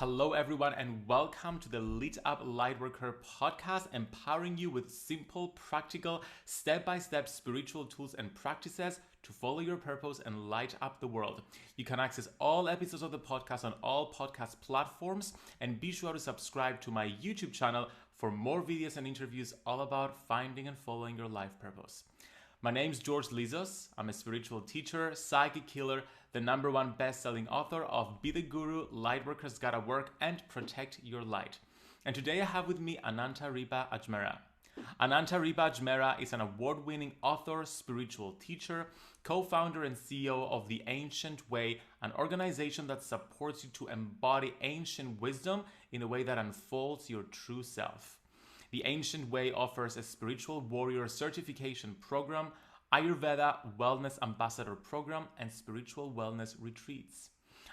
Hello, everyone, and welcome to the Lit Up Lightworker podcast, empowering you with simple, practical, step-by-step spiritual tools and practices to follow your purpose and light up the world. You can access all episodes of the podcast on all podcast platforms, and be sure to subscribe to my YouTube channel for more videos and interviews all about finding and following your life purpose. My name's George Lizos. I'm a spiritual teacher, psychic healer, the #1 best-selling author of Be the Guru, Lightworkers Gotta Work, and Protect Your Light. And today I have with me Ananta Ripa Ajmera. Ananta Ripa Ajmera is an award-winning author, spiritual teacher, co-founder and CEO of The Ancient Way, an organization that supports you to embody ancient wisdom in a way that unfolds your true self. The Ancient Way offers a spiritual warrior certification program, Ayurveda Wellness Ambassador Program, and spiritual wellness retreats.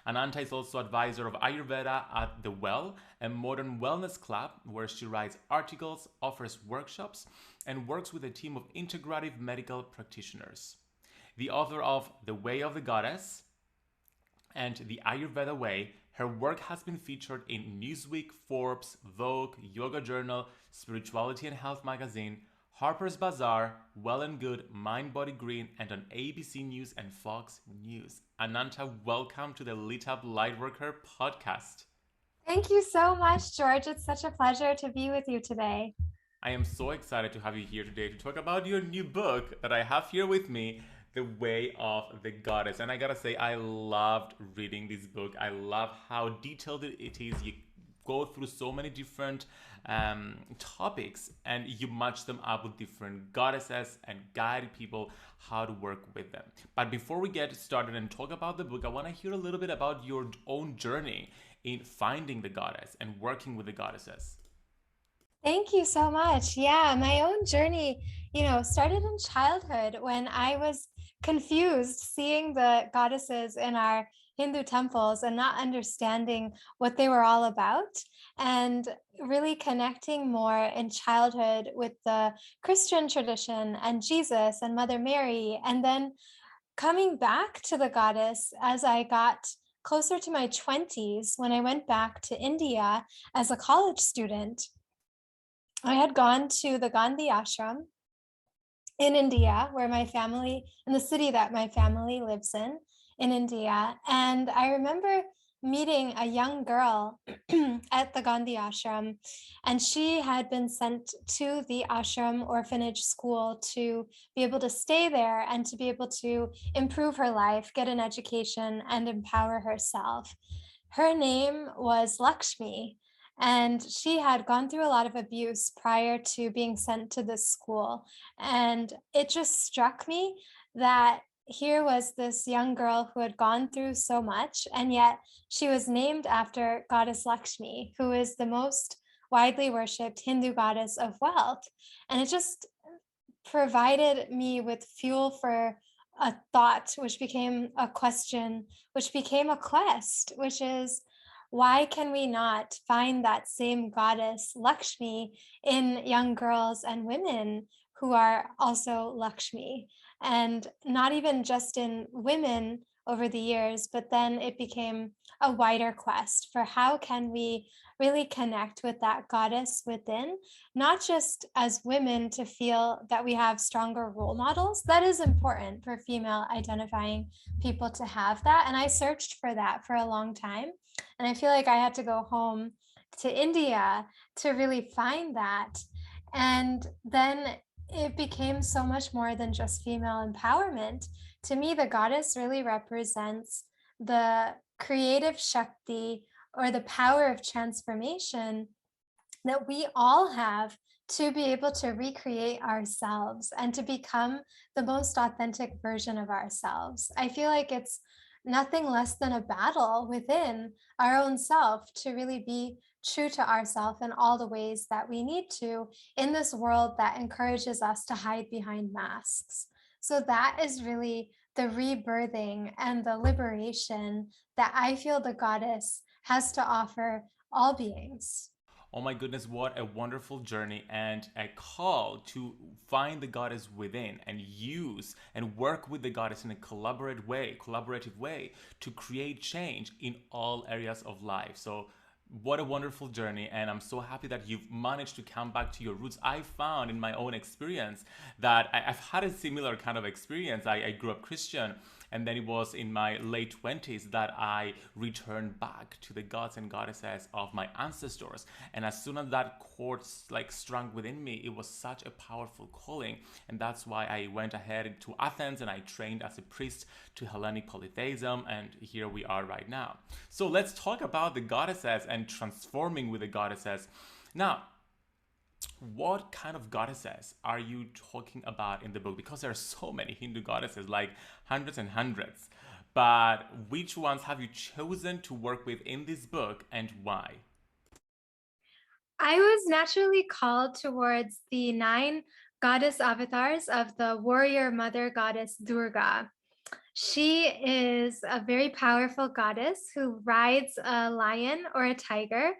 Ananta is also advisor of Ayurveda at The Well, a modern wellness club where she writes articles, offers workshops, and works with a team of integrative medical practitioners. The author of The Way of the Goddess and The Ayurveda Way, her work has been featured in Newsweek, Forbes, Vogue, Yoga Journal, Spirituality and Health Magazine, Harper's Bazaar, Well and Good, MindBodyGreen, and on ABC News and Fox News. Ananta, welcome to the Lit Up Lightworker podcast. Thank you so much, George. It's such a pleasure to be with you today. I am so excited to have you here today to talk about your new book that I have here with me, The Way of the Goddess. And I gotta say, I loved reading this book. I love how detailed it is. You go through so many different topics and you match them up with different goddesses and guide people how to work with them. But before we get started and talk about the book, I want to hear a little bit about your own journey in finding the goddess and working with the goddesses. Thank you so much. Yeah, my own journey, started in childhood when I was confused seeing the goddesses in our Hindu temples and not understanding what they were all about, and really connecting more in childhood with the Christian tradition and Jesus and Mother Mary, and then coming back to the goddess as I got closer to my 20s when I went back to India as a college student. I had gone to the Gandhi ashram in India, where my family, in the city that my family lives in India. And I remember meeting a young girl at the Gandhi ashram, and she had been sent to the ashram orphanage school to be able to stay there and to be able to improve her life, get an education, and empower herself. Her name was Lakshmi, and she had gone through a lot of abuse prior to being sent to this school. And it just struck me that here was this young girl who had gone through so much, and yet she was named after Goddess Lakshmi, who is the most widely worshipped Hindu goddess of wealth. And it just provided me with fuel for a thought, which became a question, which became a quest, which is, why can we not find that same goddess Lakshmi in young girls and women who are also Lakshmi? And not even just in women over the years, but then it became a wider quest for how can we really connect with that goddess within, not just as women to feel that we have stronger role models. That is important for female identifying people to have that. And I searched for that for a long time. And I feel like I had to go home to India to really find that. And then it became so much more than just female empowerment. To me, the goddess really represents the creative Shakti, or the power of transformation that we all have to be able to recreate ourselves and to become the most authentic version of ourselves. I feel like it's nothing less than a battle within our own self to really be true to ourselves in all the ways that we need to in this world that encourages us to hide behind masks. So that is really the rebirthing and the liberation that I feel the goddess has to offer all beings. Oh my goodness, what a wonderful journey and a call to find the goddess within and use and work with the goddess in a collaborative way to create change in all areas of life. So What a wonderful journey, and I'm so happy that you've managed to come back to your roots. I found in my own experience that I've had a similar kind of experience. I grew up Christian, and then it was in my late 20s that I returned back to the gods and goddesses of my ancestors. And as soon as that chord like strung within me, it was such a powerful calling, and that's why I went ahead to Athens and I trained as a priest to Hellenic polytheism, and here we are right now. So let's talk about the goddesses and transforming with the goddesses. Now, what kind of goddesses are you talking about in the book? Because there are so many Hindu goddesses, like hundreds and hundreds. But which ones have you chosen to work with in this book, and why? I was naturally called towards the 9 goddess avatars of the warrior mother goddess Durga. She is a very powerful goddess who rides a lion or a tiger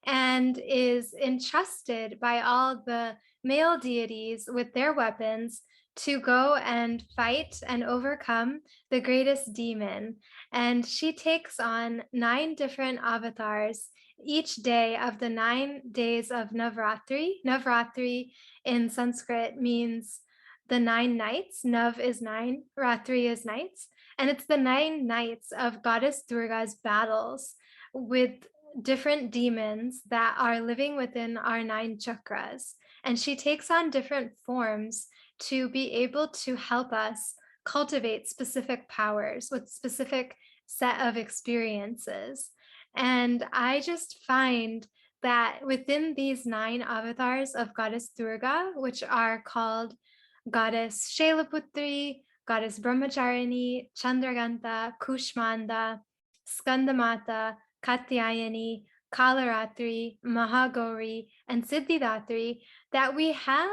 and is entrusted by all the male deities with their weapons to go and fight and overcome the greatest demon. And she takes on 9 different avatars each day of the 9 days of Navratri. Navratri in Sanskrit means the 9 nights. Nav is 9, Ratri is nights. And it's the 9 nights of Goddess Durga's battles with different demons that are living within our 9 chakras. And she takes on different forms to be able to help us cultivate specific powers with specific set of experiences. And I just find that within these 9 avatars of Goddess Durga, which are called Goddess Shailaputri, Goddess Brahmacharini, Chandraganta, Kushmanda, Skandamata, Katyayani, Kalaratri, Mahagauri, and Siddhidatri, that we have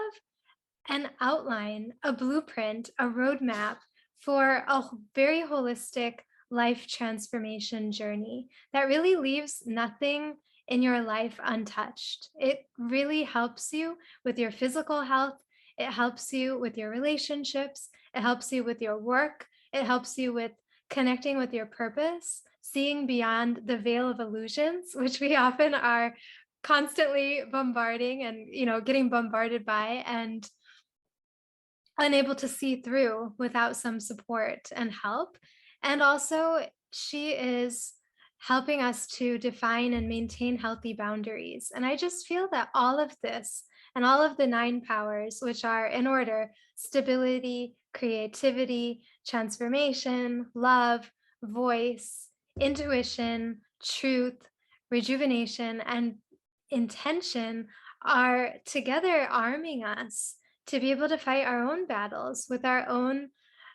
an outline, a blueprint, a roadmap for a very holistic life transformation journey that really leaves nothing in your life untouched. It really helps you with your physical health. It helps you with your relationships. It helps you with your work. It helps you with connecting with your purpose, seeing beyond the veil of illusions, which we often are constantly bombarding and, getting bombarded by, and unable to see through without some support and help. And also, she is helping us to define and maintain healthy boundaries. And I just feel that all of this and all of the 9 powers, which are in order: stability, creativity, transformation, love, voice, intuition, truth, rejuvenation, and intention, are together arming us to be able to fight our own battles with our own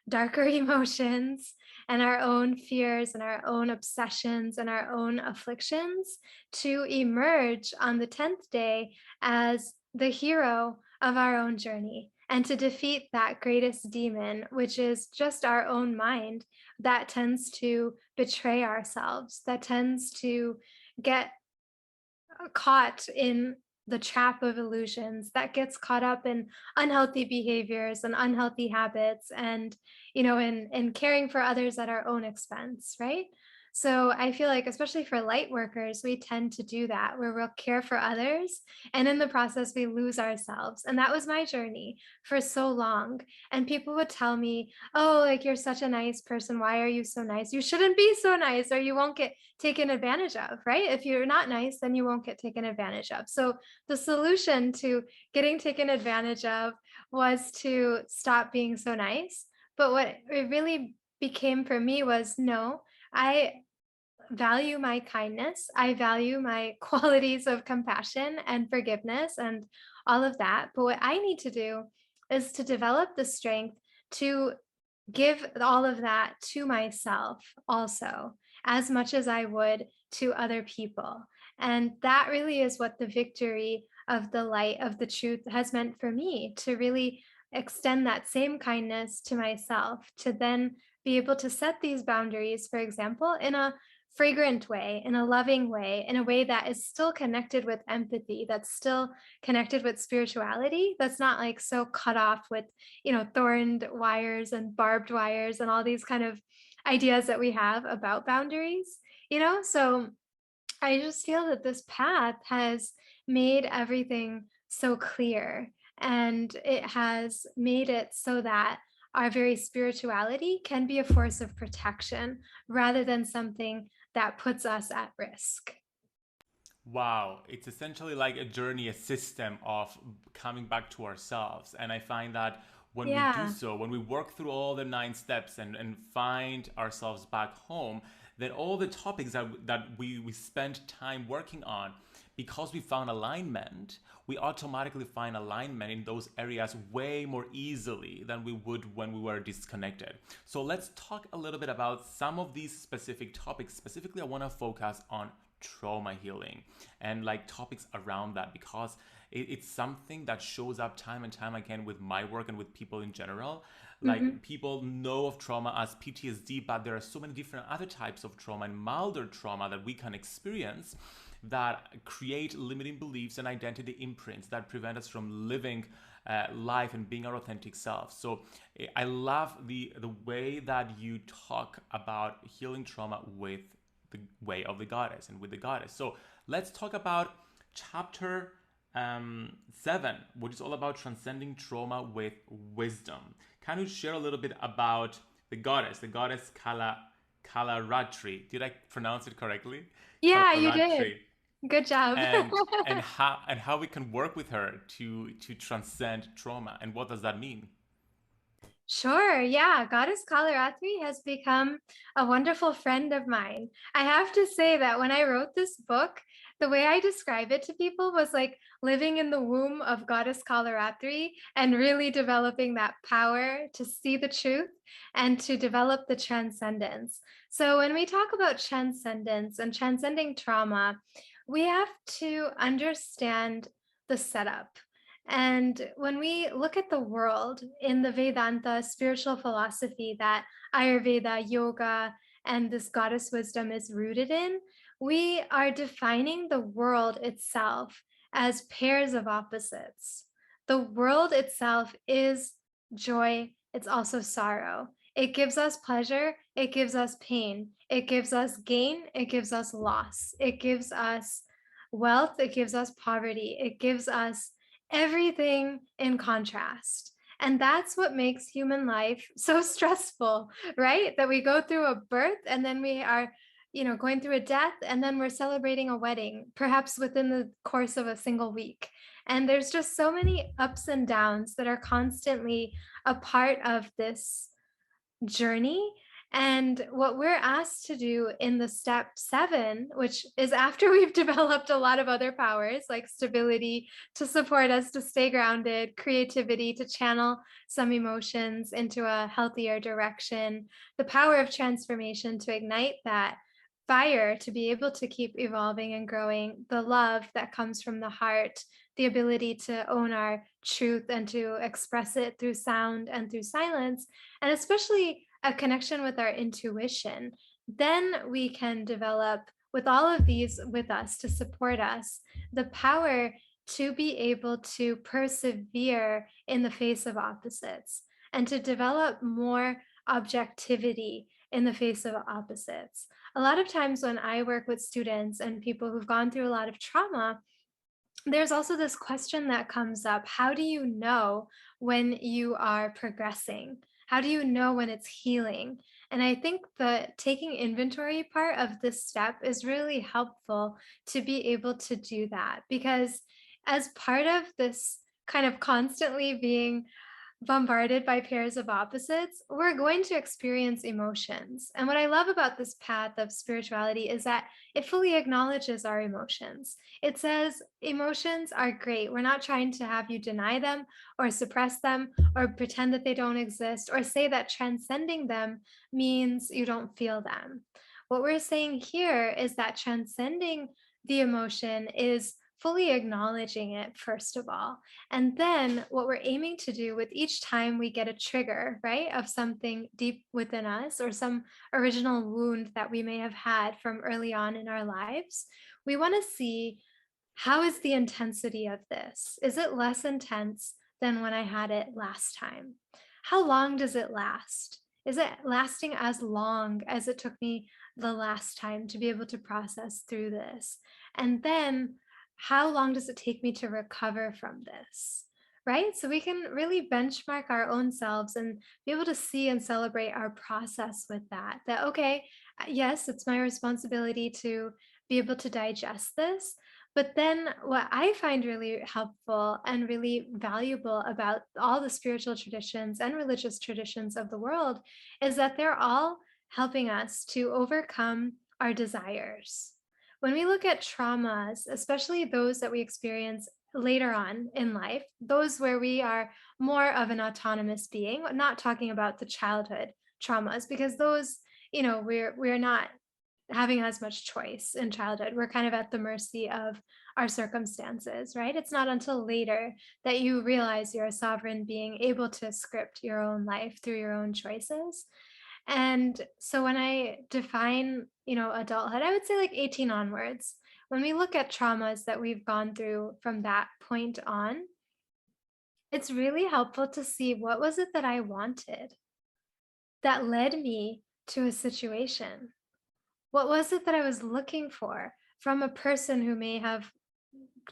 darker emotions and our own fears and our own obsessions and our own afflictions, to emerge on the 10th day as the hero of our own journey and to defeat that greatest demon, which is just our own mind that tends to betray ourselves, that tends to get caught in the trap of illusions, that gets caught up in unhealthy behaviors and unhealthy habits, and in caring for others at our own expense, right? So I feel like, especially for light workers, we tend to do that, where we'll care for others and in the process we lose ourselves. And that was my journey for so long. And people would tell me, oh, like, you're such a nice person, why are you so nice? You shouldn't be so nice, or you won't get taken advantage of, right? If you're not nice, then you won't get taken advantage of. So the solution to getting taken advantage of was to stop being so nice. But what it really became for me was, no, I value my kindness. I value my qualities of compassion and forgiveness and all of that. But what I need to do is to develop the strength to give all of that to myself also, as much as I would to other people. And that really is what the victory of the light of the truth has meant for me, to really extend that same kindness to myself, to then be able to set these boundaries, for example, in a fragrant way, in a loving way, in a way that is still connected with empathy, that's still connected with spirituality, that's not like so cut off with, thorned wires and barbed wires and all these kind of ideas that we have about boundaries. So I just feel that this path has made everything so clear, and it has made it so that our very spirituality can be a force of protection rather than something that puts us at risk. Wow, it's essentially like a journey, a system of coming back to ourselves. And I find that when we do Yeah. so, when we work through all the 9 steps and find ourselves back home, then all the topics that we spend time working on, because we found alignment, we automatically find alignment in those areas way more easily than we would when we were disconnected. So let's talk a little bit about some of these specific topics. Specifically, I want to focus on trauma healing and like topics around that, because it's something that shows up time and time again with my work and with people in general. Like, Mhm. people know of trauma as PTSD, but there are so many different other types of trauma and milder trauma that we can experience that create limiting beliefs and identity imprints that prevent us from living life and being our authentic self. So I love the way that you talk about healing trauma with the way of the goddess and with the goddess. So let's talk about chapter 7, which is all about transcending trauma with wisdom. Can you share a little bit about the goddess Kalaratri? Did I pronounce it correctly? Yeah, you did. Kalaratri. Good job. And how we can work with her to transcend trauma, and what does that mean? Sure. Yeah. Goddess Kalaratri has become a wonderful friend of mine. I have to say that when I wrote this book, the way I describe it to people was like living in the womb of Goddess Kalaratri and really developing that power to see the truth and to develop the transcendence. So, when we talk about transcendence and transcending trauma, we have to understand the setup. And when we look at the world in the Vedanta spiritual philosophy that Ayurveda, yoga, and this goddess wisdom is rooted in, we are defining the world itself as pairs of opposites. The world itself is joy, it's also sorrow. It gives us pleasure, it gives us pain, it gives us gain, it gives us loss, it gives us wealth, it gives us poverty, it gives us everything in contrast. And that's what makes human life so stressful, right? That we go through a birth and then we are, going through a death and then we're celebrating a wedding, perhaps within the course of a single week. And there's just so many ups and downs that are constantly a part of this journey. And what we're asked to do in the step 7, which is after we've developed a lot of other powers like stability to support us to stay grounded, creativity to channel some emotions into a healthier direction, the power of transformation to ignite that fire to be able to keep evolving and growing, the love that comes from the heart, the ability to own our truth and to express it through sound and through silence, and especially a connection with our intuition, then we can develop with all of these with us to support us the power to be able to persevere in the face of opposites and to develop more objectivity in the face of opposites. A lot of times when I work with students and people who've gone through a lot of trauma, there's also this question that comes up. How do you know when you are progressing? How do you know when it's healing? And I think the taking inventory part of this step is really helpful to be able to do that, because as part of this kind of constantly being bombarded by pairs of opposites, we're going to experience emotions. And what I love about this path of spirituality is that it fully acknowledges our emotions. It says emotions are great. We're not trying to have you deny them or suppress them or pretend that they don't exist or say that transcending them means you don't feel them. What we're saying here is that transcending the emotion is fully acknowledging it, first of all. And then what we're aiming to do with each time we get a trigger, right, of something deep within us or some original wound that we may have had from early on in our lives, we want to see, how is the intensity of this? Is it less intense than when I had it last time? How long does it last? Is it lasting as long as it took me the last time to be able to process through this? And then how long does it take me to recover from this? Right? So we can really benchmark our own selves and be able to see and celebrate our process with that. That, okay, yes, it's my responsibility to be able to digest this. But then what I find really helpful and really valuable about all the spiritual traditions and religious traditions of the world is that they're all helping us to overcome our desires. When we look at traumas, especially those that we experience later on in life, those where we are more of an autonomous being, not talking about the childhood traumas, because those, we're not having as much choice in childhood. We're kind of at the mercy of our circumstances, right? It's not until later that you realize you're a sovereign being able to script your own life through your own choices. And so when I define, adulthood, I would say like 18 onwards. When we look at traumas that we've gone through from that point on, it's really helpful to see what was it that I wanted that led me to a situation. What was it that I was looking for from a person who may have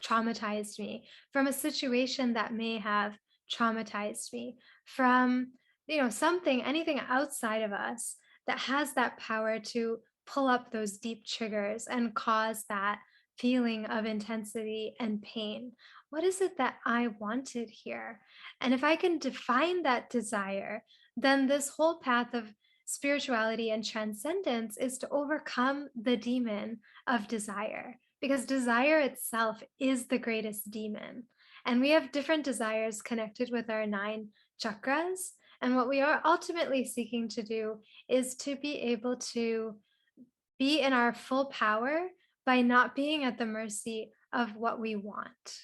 traumatized me, from a situation that may have traumatized me, from, something, anything outside of us that has that power to pull up those deep triggers and cause that feeling of intensity and pain? What is it that I wanted here? And if I can define that desire, then this whole path of spirituality and transcendence is to overcome the demon of desire, because desire itself is the greatest demon. And we have different desires connected with our 9 chakras. And what we are ultimately seeking to do is to be able to be in our full power by not being at the mercy of what we want.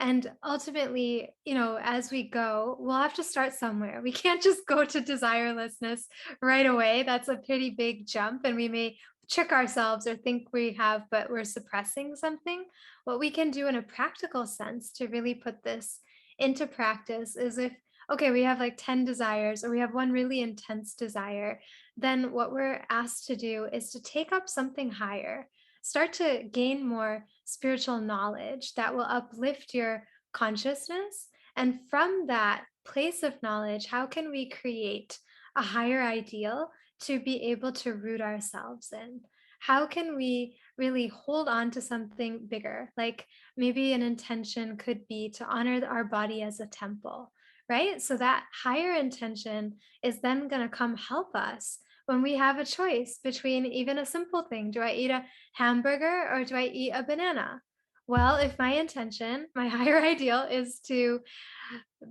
And ultimately, as we go, we'll have to start somewhere. We can't just go to desirelessness right away. That's a pretty big jump, and we may trick ourselves or think we have, but we're suppressing something. What we can do in a practical sense to really put this into practice is if, okay, we have like 10 desires, or we have one really intense desire, then what we're asked to do is to take up something higher. Start to gain more spiritual knowledge that will uplift your consciousness. And from that place of knowledge, how can we create a higher ideal to be able to root ourselves in? How can we really hold on to something bigger? Like maybe an intention could be to honor our body as a temple, right? So that higher intention is then going to come help us when we have a choice between even a simple thing. Do I eat a hamburger or do I eat a banana? Well, if my intention, my higher ideal is to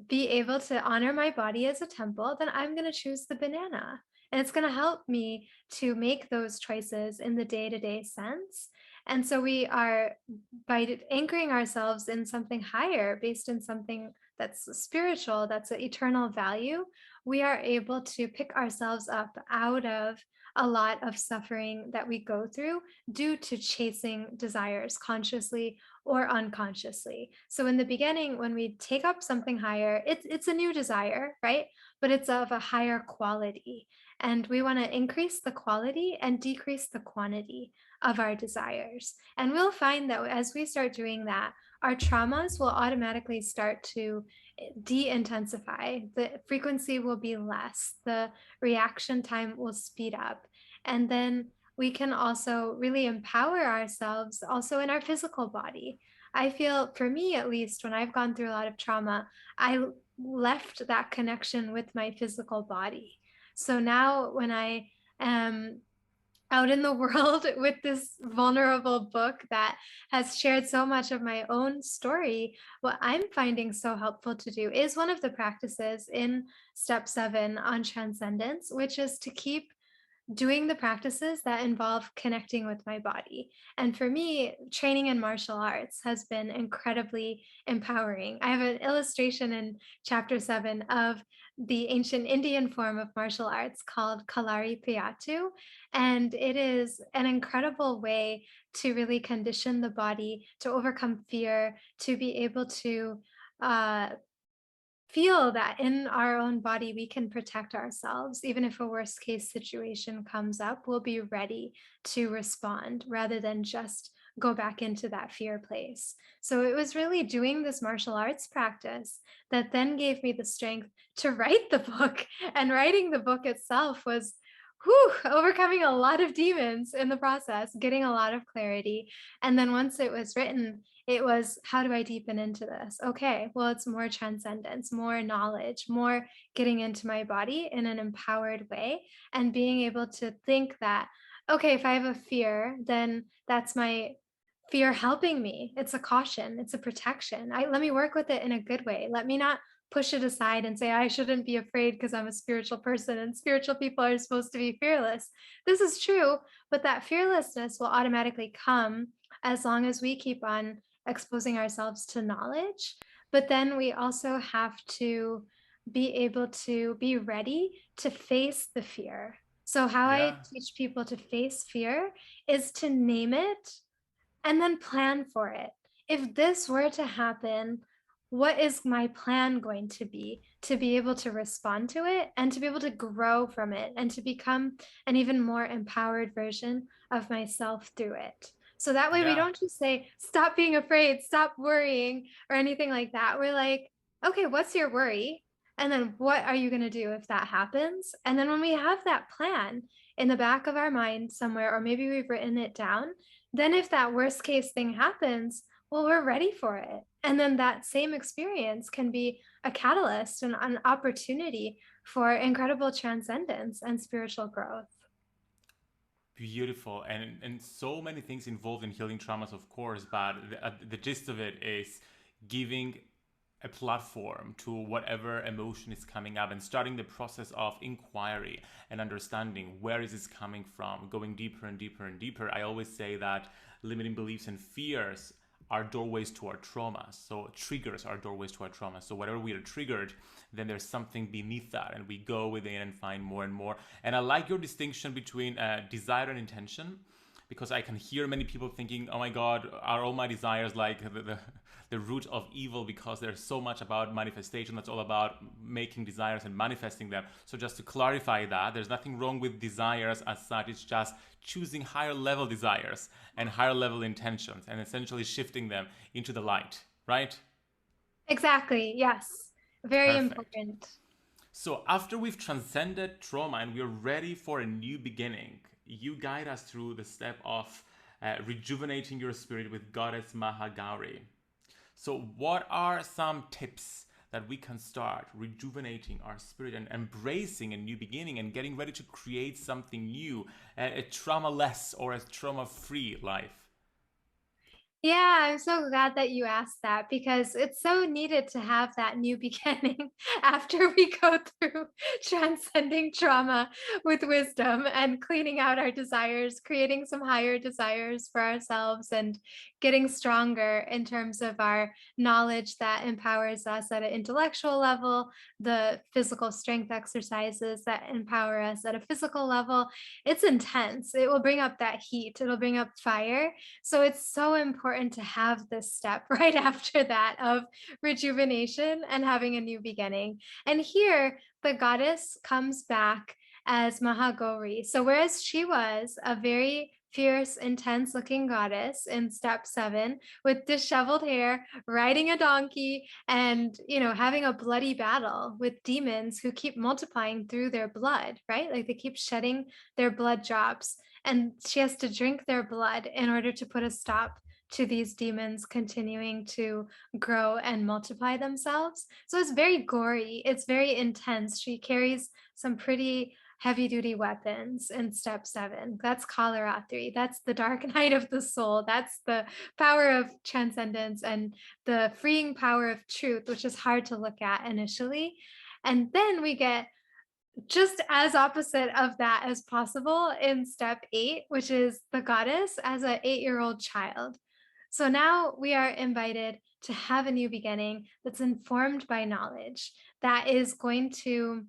be able to honor my body as a temple, then I'm going to choose the banana. And it's going to help me to make those choices in the day to day sense. And so we are, by anchoring ourselves in something higher, based in something that's spiritual, that's an eternal value, we are able to pick ourselves up out of a lot of suffering that we go through due to chasing desires consciously or unconsciously. So in the beginning, when we take up something higher, it's a new desire, right? But it's of a higher quality. And we want to increase the quality and decrease the quantity of our desires. And we'll find that as we start doing that, our traumas will automatically start to de-intensify. The frequency will be less. The reaction time will speed up. And then we can also really empower ourselves also in our physical body. I feel, for me at least, when I've gone through a lot of trauma, I left that connection with my physical body. So now when I am out in the world with this vulnerable book that has shared so much of my own story, what I'm finding so helpful to do is one of the practices in step 7 on transcendence, which is to keep doing the practices that involve connecting with my body. And for me, training in martial arts has been incredibly empowering. I have an illustration in chapter 7 of the ancient Indian form of martial arts called Kalari Payatu. And it is an incredible way to really condition the body to overcome fear, to be able to uh, feel that in our own body we can protect ourselves. Even if a worst case situation comes up, we'll be ready to respond rather than just go back into that fear place. So it was really doing this martial arts practice that then gave me the strength to write the book. And writing the book itself was overcoming a lot of demons in the process, getting a lot of clarity. And then once it was written, it was, how do I deepen into this? Okay, well, it's more transcendence, more knowledge, more getting into my body in an empowered way, and being able to think that, okay, if I have a fear, then that's my fear helping me. It's a caution, it's a protection. Let me work with it in a good way. Let me not push it aside and say I shouldn't be afraid because I'm a spiritual person and spiritual people are supposed to be fearless. This is true, but that fearlessness will automatically come as long as we keep on exposing ourselves to knowledge. But then we also have to be able to be ready to face the fear. So, how I Yeah. teach people to face fear is to name it and then plan for it. If this were to happen, what is my plan going to be able to respond to it and to be able to grow from it and to become an even more empowered version of myself through it? So that way we Yeah. don't just say, stop being afraid, stop worrying, or anything like that. We're like, okay, what's your worry? And then what are you going to do if that happens? And then when we have that plan in the back of our mind somewhere, or maybe we've written it down, then if that worst case thing happens, well, we're ready for it. And then that same experience can be a catalyst and an opportunity for incredible transcendence and spiritual growth. Beautiful, and so many things involved in healing traumas, of course, but the gist of it is giving a platform to whatever emotion is coming up and starting the process of inquiry and understanding where is this coming from, going deeper and deeper and deeper. I always say that limiting beliefs and fears are doorways to our traumas. So triggers are doorways to our traumas. So whatever we are triggered, then there's something beneath that, and we go within and find more and more. And I like your distinction between desire and intention, because I can hear many people thinking, oh my God, are all my desires like the root of evil, because there's so much about manifestation that's all about making desires and manifesting them. So just to clarify that, there's nothing wrong with desires as such. It's just choosing higher level desires and higher level intentions and essentially shifting them into the light, right? Exactly. Yes. Very Perfect. important. So after we've transcended trauma and we're ready for a new beginning, you guide us through the step of rejuvenating your spirit with Goddess Mahagauri. So what are some tips that we can start rejuvenating our spirit and embracing a new beginning and getting ready to create something new, a trauma-less or a trauma-free life? Yeah, I'm so glad that you asked that because it's so needed to have that new beginning after we go through transcending trauma with wisdom and cleaning out our desires, creating some higher desires for ourselves, and getting stronger in terms of our knowledge that empowers us at an intellectual level, the physical strength exercises that empower us at a physical level. It's intense. It will bring up that heat, it'll bring up fire. So it's so important to have this step right after that of rejuvenation and having a new beginning. And here, the goddess comes back as Mahagauri. So whereas she was a very fierce, intense looking goddess in step 7 with disheveled hair, riding a donkey, and having a bloody battle with demons who keep multiplying through their blood, right? Like they keep shedding their blood drops, and she has to drink their blood in order to put a stop to these demons continuing to grow and multiply themselves. So it's very gory, it's very intense. She carries some pretty heavy duty weapons in step 7. That's Kalaratri. That's the dark night of the soul. That's the power of transcendence and the freeing power of truth, which is hard to look at initially. And then we get just as opposite of that as possible in step 8, which is the goddess as an 8-year-old child. So now we are invited to have a new beginning that's informed by knowledge, that is going to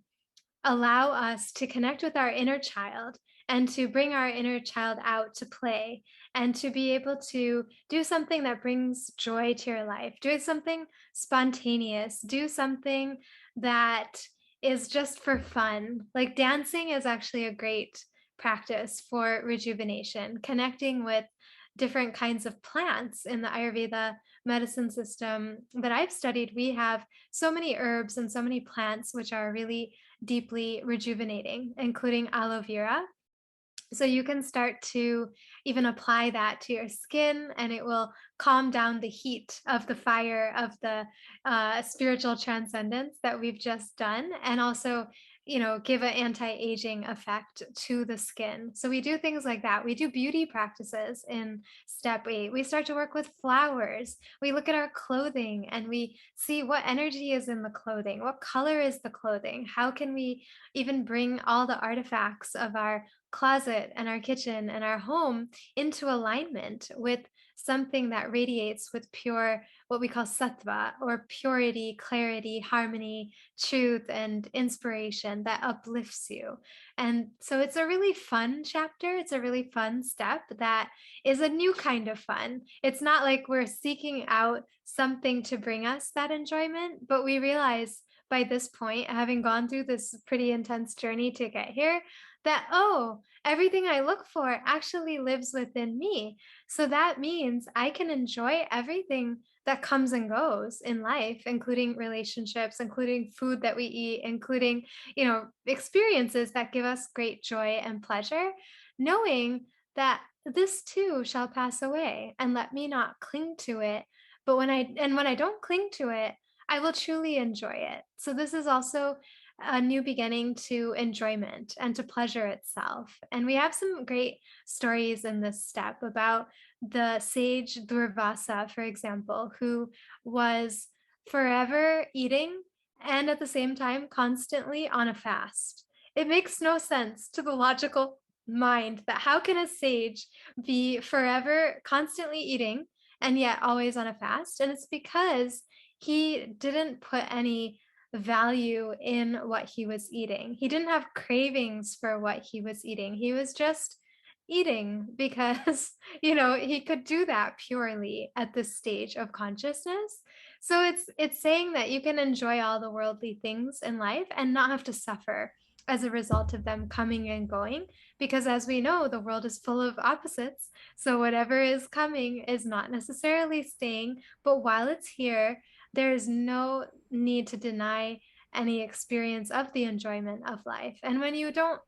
allow us to connect with our inner child and to bring our inner child out to play and to be able to do something that brings joy to your life, do something spontaneous, do something that is just for fun. Like dancing is actually a great practice for rejuvenation, connecting with different kinds of plants in the Ayurveda medicine system that I've studied. We have so many herbs and so many plants which are really deeply rejuvenating, including aloe vera. So you can start to even apply that to your skin, and it will calm down the heat of the fire of the spiritual transcendence that we've just done, and also, give an anti-aging effect to the skin. So we do things like that. We do beauty practices in step 8. We start to work with flowers. We look at our clothing and we see what energy is in the clothing, what color is the clothing, how can we even bring all the artifacts of our closet and our kitchen and our home into alignment with something that radiates with pure, what we call sattva, or purity, clarity, harmony, truth, and inspiration that uplifts you. And so it's a really fun chapter. It's a really fun step that is a new kind of fun. It's not like we're seeking out something to bring us that enjoyment, but we realize by this point, having gone through this pretty intense journey to get here, that, oh, everything I look for actually lives within me. So that means I can enjoy everything that comes and goes in life, including relationships, including food that we eat, including, experiences that give us great joy and pleasure, knowing that this too shall pass away, and let me not cling to it. But when I don't cling to it, I will truly enjoy it. So this is also a new beginning to enjoyment and to pleasure itself. And we have some great stories in this step about the sage Durvasa, for example, who was forever eating and at the same time constantly on a fast. It makes no sense to the logical mind that how can a sage be forever constantly eating and yet always on a fast? And it's because he didn't put any value in what he was eating. He didn't have cravings for what he was eating. He was just eating because, he could do that purely at this stage of consciousness. So it's saying that you can enjoy all the worldly things in life and not have to suffer as a result of them coming and going, because as we know, the world is full of opposites. So whatever is coming is not necessarily staying, but while it's here, there is no need to deny any experience of the enjoyment of life. And when you don't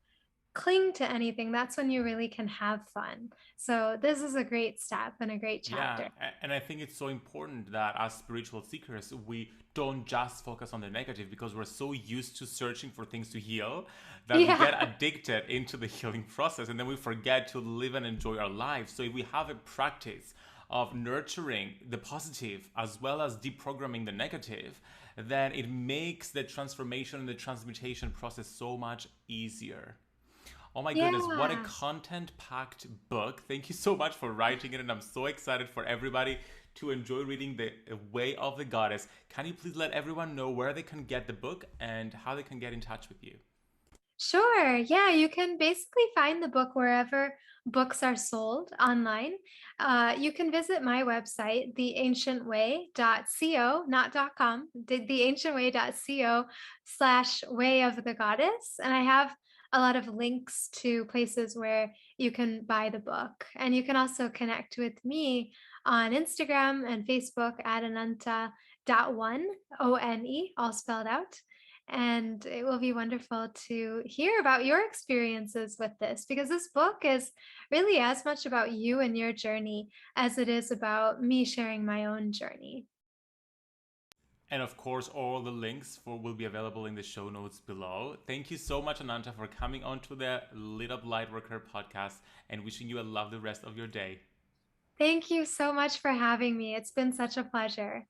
cling to anything, that's when you really can have fun. So this is a great step and a great Yeah, chapter. and I think it's so important that as spiritual seekers, we don't just focus on the negative because we're so used to searching for things to heal that we Yeah. get addicted into the healing process and then we forget to live and enjoy our lives. So if we have a practice of nurturing the positive as well as deprogramming the negative, then it makes the transformation and the transmutation process so much easier. Oh my goodness, what a Yeah. content packed book. Thank you so much for writing it, and I'm so excited for everybody to enjoy reading The Way of the Goddess. Can you please let everyone know where they can get the book and how they can get in touch with you? Sure. Yeah, you can basically find the book wherever books are sold online. You can visit my website, theancientway.co, not .com, theancientway.co/way of the goddess. And I have a lot of links to places where you can buy the book. And you can also connect with me on Instagram and Facebook at Ananta.one, ONE, all spelled out. And it will be wonderful to hear about your experiences with this, because this book is really as much about you and your journey as it is about me sharing my own journey. And of course, all the links for will be available in the show notes below. Thank you so much, Ananta, for coming on to the Lit Up Lightworker podcast and wishing you a lovely rest of your day. Thank you so much for having me. It's been such a pleasure.